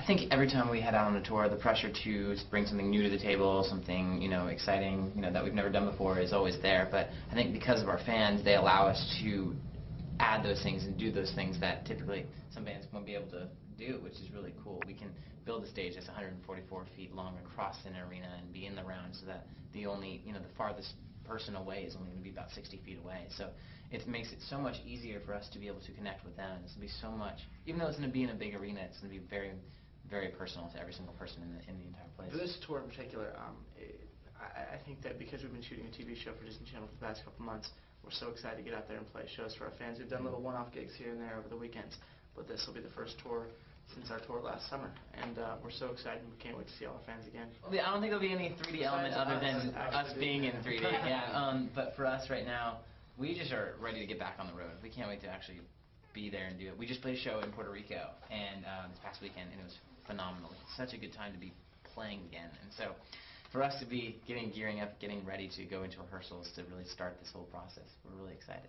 think every time we head out on a tour, the pressure to bring something new to the table, something exciting, that we've never done before, is always there. But I think because of our fans, they allow us to add those things and do those things that typically some bands won't be able to do, which is really cool. We can build a stage that's 144 feet long across an arena and be in the round, so that the farthest person away is only going to be about 60 feet away. So it makes it so much easier for us to be able to connect with them. It's going to be so much, even though it's going to be in a big arena, it's going to be very, very personal to every single person in the entire place. For this tour in particular, I think that because we've been shooting a TV show for Disney Channel for the past couple months, we're so excited to get out there and play shows for our fans. We've done little one-off gigs here and there over the weekends, but this will be the first tour since our tour last summer, and we're so excited and we can't wait to see all our fans again. I don't think there'll be any 3D element other than us being in 3D. Yeah, but for us right now, we just are ready to get back on the road. We can't wait to actually be there and do it. We just played a show in Puerto Rico and this past weekend, and it was phenomenal. It's such a good time to be playing again, and so for us to be gearing up, getting ready to go into rehearsals to really start this whole process, we're really excited.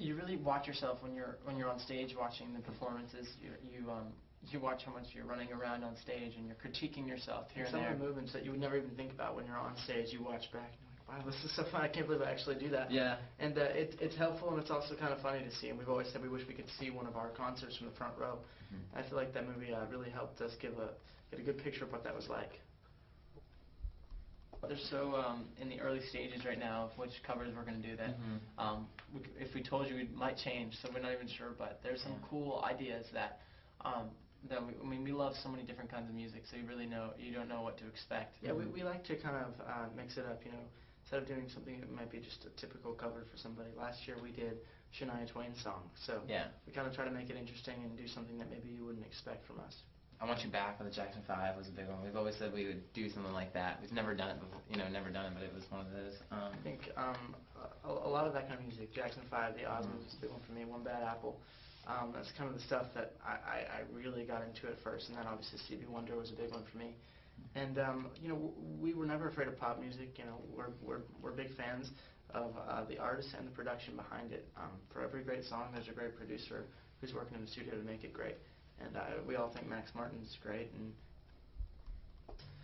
You really watch yourself when you're on stage watching the performances. You watch how much you're running around on stage, and you're critiquing yourself here and there. Some of the movements that you would never even think about when you're on stage, you watch back and you're like, wow, this is so fun. I can't believe I actually do that. Yeah. And it's helpful, and it's also kind of funny to see. And we've always said we wish we could see one of our concerts from the front row. I feel like that movie really helped us get a good picture of what that was like. They're so in the early stages right now of which covers we're going to do that. If we told you, we might change, so we're not even sure. But there's some cool ideas that we love so many different kinds of music, so you don't know what to expect. Yeah, we like to kind of mix it up, instead of doing something that might be just a typical cover for somebody. Last year we did Shania Twain's song, so we kind of try to make it interesting and do something that maybe you wouldn't expect from us. I Want You Back with the Jackson 5 was a big one. We've always said we would do something like that. We've never done it before, but it was one of those. I think a lot of that kind of music, Jackson 5, the Oz movie was a big one for me, One Bad Apple. That's kind of the stuff that I really got into at first, and then obviously Stevie Wonder was a big one for me. And we were never afraid of pop music. We're big fans of the artist and the production behind it. For every great song, there's a great producer who's working in the studio to make it great. And we all think Max Martin's great. And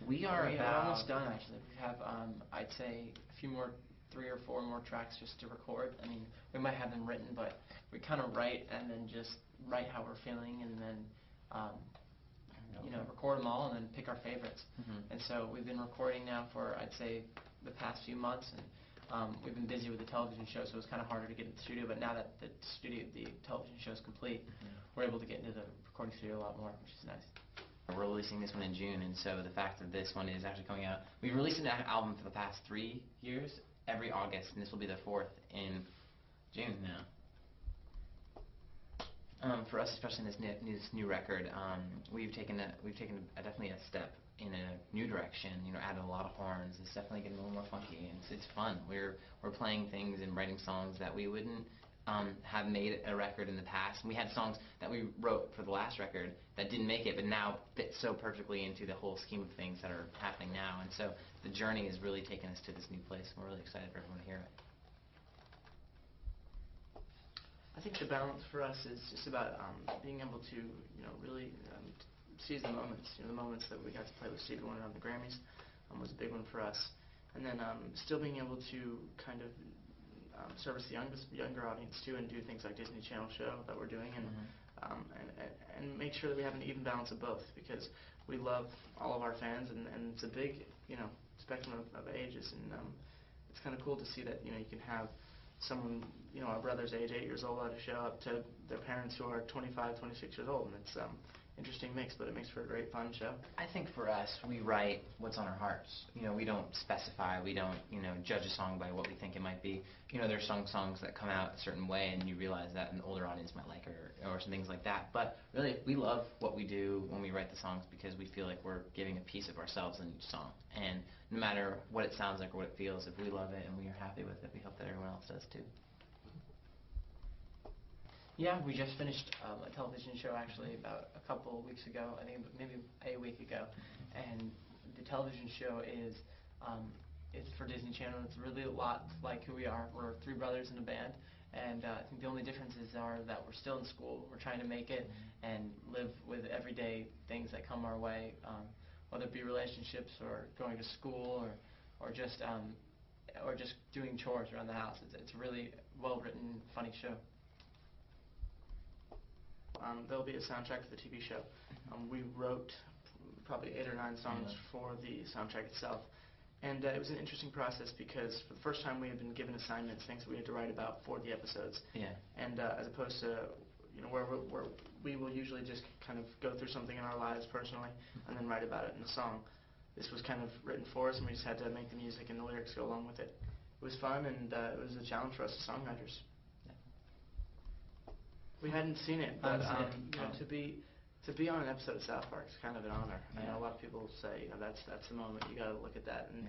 we're almost done, actually. We have, I'd say, a few more, 3 or 4 more tracks just to record. I mean, we might have them written, but we kind of write and then just write how we're feeling, and then record them all and then pick our favorites. And so we've been recording now for, I'd say, the past few months, and we've been busy with the television show, so it's kind of harder to get into the studio. But now that the television show is complete, we're able to get into the recording studio a lot more, which is nice. We're releasing this one in June, and so the fact that this one is actually coming out, we've released an album for the past 3 years, every August, and this will be the 4th in June now. For us, especially in this new record, we've taken definitely a step in a new direction. Added a lot of horns. It's definitely getting a little more funky, and it's fun. We're playing things and writing songs that we wouldn't have made a record in the past. And we had songs that we wrote for the last record that didn't make it, but now fit so perfectly into the whole scheme of things that are happening now. And so the journey has really taken us to this new place, and we're really excited for everyone to hear it. I think the balance for us is just about being able to, really seize the moments. The moments that we got to play with Stevie Wonder on the Grammys was a big one for us. And then still being able to kind of service the younger audience too, and do things like Disney Channel show that we're doing, and make sure that we have an even balance of both, because we love all of our fans, and it's a big spectrum of ages, and it's kind of cool to see that you can have someone our brother's age, 8 years old, to show up to their parents who are 25, 26 years old, and it's interesting mix, but it makes for a great fun show. I think for us, we write what's on our hearts. We don't specify, we don't judge a song by what we think it might be. There's some songs that come out a certain way, and you realize that an older audience might like or some things like that. But really, we love what we do when we write the songs, because we feel like we're giving a piece of ourselves in each song. And no matter what it sounds like or what it feels, if we love it and we are happy with it, we hope that everyone else does too. Yeah, we just finished a television show actually about a couple of weeks ago, I think maybe a week ago, and the television show is it's for Disney Channel. It's really a lot like who we are. We're 3 brothers in a band, And I think the only differences are that we're still in school. We're trying to make it and live with everyday things that come our way, whether it be relationships or going to school or just doing chores around the house. It's a really well-written, funny show. There'll be a soundtrack for the TV show. We wrote probably 8 or 9 songs for the soundtrack itself. And it was an interesting process because for the first time we had been given assignments, things that we had to write about for the episodes. Yeah. And as opposed to, where we will usually just kind of go through something in our lives personally and then write about it in a song. This was kind of written for us, and we just had to make the music and the lyrics go along with it. It was fun, and it was a challenge for us as songwriters. We hadn't seen it, but to be on an episode of South Park is kind of an honor. I know a lot of people say, that's the moment, you got to look at that, and